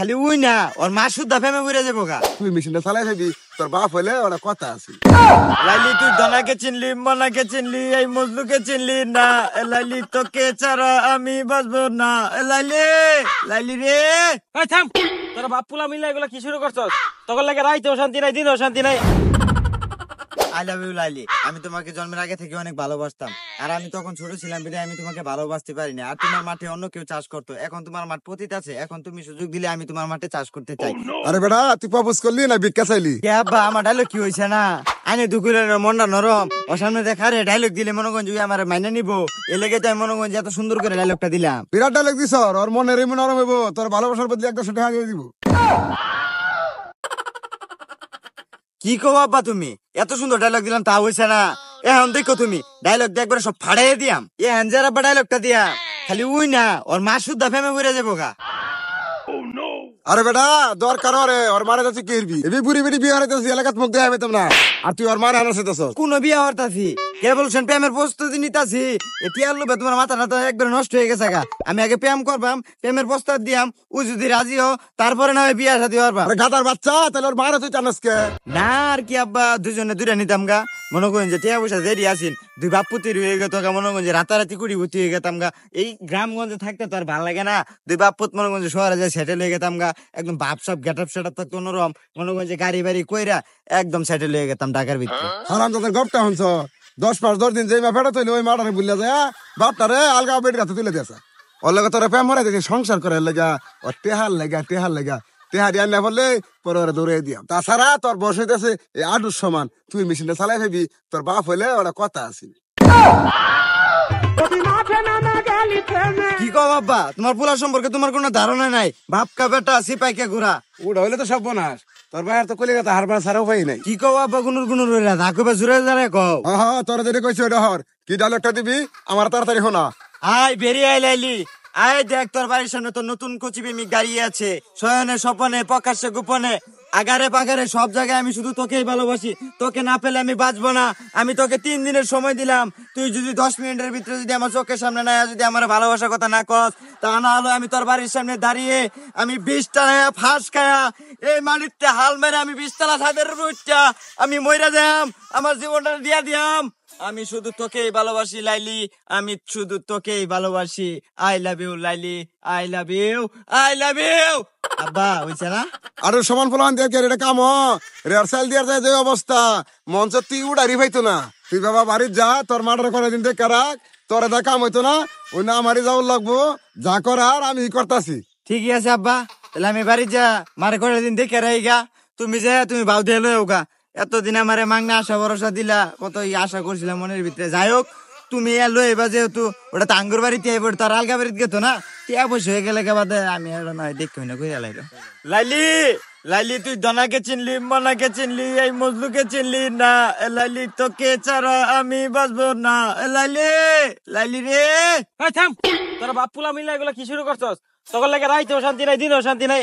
খালি উই না ওর মা শুদ্ধা ফেমে ঘুরে যাবো গা। তুই মেশিনটা চালাই থাকবি, তোর বাপ হইলে ওরা কথা আছে। লাইলি তুই দনাকে চিনলি, মনাকে চিনলি, এই মজলুকে চিনলি না। এ লাইলি তোকে ছাড়া আমি বাঁচবো না। এ লাইলি, লাইলি রে। এই থাম, তোরা বাপ পুলা মিলা এগুলা কি শুরু করছস? তখন লাগে রাইতেও শান্তি নাই, দিনেও শান্তি নাই। আই লাভ ইউ লাইলি, আমি তোমাকে জন্মের আগে থেকে অনেক ভালোবাসতাম। আর আমি তখন ছোট ছিলাম বিধায় আমি তোমাকে ভালোবাসতে পারিনি। আর তোমার মাঠে অন্য কেউ চাষ করতো, এখন তোমার মাঠ পতিত আছে। এখন তুমি সুযোগ দিলে আমি তোমার মাঠে চাষ করতে চাই। আরে বেটা, তুই প্রপোজ করলি না ভিক্ষা চাইলি? কে আব্বা, আমার ডায়লগ কি হয়েছে না? আনে দুকুরের মনটা নরম, ওর সামনে দেখা রে ডায়লগ দিলে মনোগঞ্জ আমার মাইনে নিবো। এ লেগে তো আমি মনোগঞ্জ এত সুন্দর করে ডায়লগটা দিলাম। বিরাট ডায়লগ দিস, ওর মনে রেমে নরম হইব, তোর ভালোবাসার বদলে 100 টাকা দিয়ে দিব। কি কো আব্বা, তুমি এত সুন্দর ডায়লগ দিলাম তা হয়েছে না? এখন দেখো তুমি ডায়লগ দেখবে সব ফাড়াই দিয়াম। এ হ্যান্ডার আব্বা ডায়লগটা দিয়াম, খালি উই না ওর মা শুদ্ধা ফেমে ঘুরে যাবো গা। আরে বেটা, দরকার ওরে, ওর মারা যাচ্ছে কি হইবি? এবি বুড়ি বুড়ি বিয়ে হারাইতেছি, এলাকাত মুখ দেয়া হইতাম না। আর তুই ওর মারা হারাইতেছস। কোন বিয়া হরতাছি, কেবল প্রেমের প্রস্তুতি নিতাছি। এটিয়ার লোভে তোমার মাথাটা তো একবার নষ্ট হয়ে গেছে গা। আমি আগে প্রেম করবাম, প্রেমের প্রস্তাব দিয়াম, ও যদি রাজি হো তারপরে না হয় বিয়া শাদী হরবাম। আরে গাদার বাচ্চা, তাহলে ওর মারা তুই জানাস কে? না আর কি আব্বা, দুজনে দুইটা নিতাম গা। মনে করেন যে টিয়া পয়সা দেরি আসিন, দুই বাপ পুতির হয়ে গেত গা। মনে করেন যে রাতারাতি কুড়ি ভর্তি হয়ে গেতাম গা। এই গ্রামগঞ্জে থাকতে তো আর ভালো লাগে না। দুই বাপ পুত মনে করেন যে শহরে যায় সেটেল হয়ে গেতাম গা। একদম বাপ সব গেটআপ সেটআপ থাকতো অন্যরকম। মনে করেন যে গাড়ি বাড়ি কইরা একদম সেটেল হয়ে গেতাম ঢাকার ভিতরে। হারাম তোদের গপটা হনছ। 10 দিন যেই মা ফেরত হইলে ওই মাটারে বুঝলে যায়, বাপটারে আলগা বেড়ে রাতে তুলে দিয়েছে। ওর লগে তোরা প্রেম হরাই দেখে সংসার করে লেগা, ওর টেহার লেগা টেহার আনলে বললে পরে ওরা দৌড়ে দিয়াম। তাছাড়া তোর বয়স হইতেছে এই আডুর সমান, তুই মেশিনটা চালাই ভাবি, তোর বাপ হইলে ওরা কথা আছে। কি কও বাবা, তোমার পোলা সম্পর্কে তোমার কোনো ধারণা নাই। বাপকা বেটা সিপাইকে ঘোরা। ওটা হইলে তো সব বনাস, তোর ভাইয়ের তো কলিকাতা হারবার ছাড়া উপায় নাই। কি কও বাবা, গুনুর গুনুর হইলা থাকবে জুড়ে জুড়ে কও। হ্যাঁ, তোরা যেটা কইছি ওটা হর। কি ডায়লগটা দিবি আমার তাড়াতাড়ি শোনা। আয় বেরিয়ে আই লাইলি, আয় দেখ তোর বাড়ির সামনে তোর নতুন কচি প্রেমিক দাঁড়িয়ে আছে। শয়নে স্বপনে প্রকাশ্যে গোপনে আগারে পাগারে সব জায়গায় আমি শুধু তোকেই ভালোবাসি। তোকে না পেলে আমি বাঁচবো না। আমি তোকে 3 দিনের সময় দিলাম, তুই যদি 10 মিনিটের ভিতরে যদি আমার চোখের সামনে না যদি আমার ভালোবাসার কথা না কস, তা না হলো আমি তোর বাড়ির সামনে দাঁড়িয়ে আমি 20টা ফাঁস খায়া এই মাটিতে হাল মেরে আমি 20তলা ছাদের রুটটা আমি মইরা যাম, আমার জীবনটা দিয়া দিয়াম। আমি শুধু তোকেই ভালোবাসি লাইলি, আমি শুধু তোকেই ভালোবাসি। I love you Laili, I love you, I love you. আব্বা হইছে না? আর সমান ফলান দিয়ে এটা কাম রিহার্সাল দিয়ে যায় যে অবস্থা, মঞ্চ তুই উড়ারি পাইতো না। তুই বাবা বাড়ির যা, তোর মাটার করে দিন দেখে রাখ, তোর এটা কাম হইতো না। ওই না আমারই যাওয়ার লাগবো, যা করার আমি করতাছি। ঠিকই আছে আব্বা, তাহলে আমি বাড়ি যা মারে করে দিন দেখে রাইগা। তুমি যে তুমি বাউ দিয়ে লয়ে গা। এতদিন আমারে মাংনা আশা ভরসা দিলা, কত আশা করছিলাম মনের ভিতরে। যাই হোক, তুমি এলো এবার যেহেতু ওটা তো আঙ্গুর বাড়িতে এবার তার আলগা বাড়িতে গেতো না, টিয়া পয়সা হয়ে গেলে বাদে আমি আর নয় দেখি না কই লাইলো। লাইলি, লাইলি তুই দনাকে চিনলি, মনাকে চিনলি, এই মজলুকে চিনলি না। এ লাইলি তোকে ছাড়া আমি বাঁচবো না। এ লাইলি, লাইলি রে। এই থাম, তোরা বাপ পুলা মিলা এগুলা কি শুরু করছস? তখন লাগে রাইতেও শান্তি নাই, দিনেও শান্তি নাই।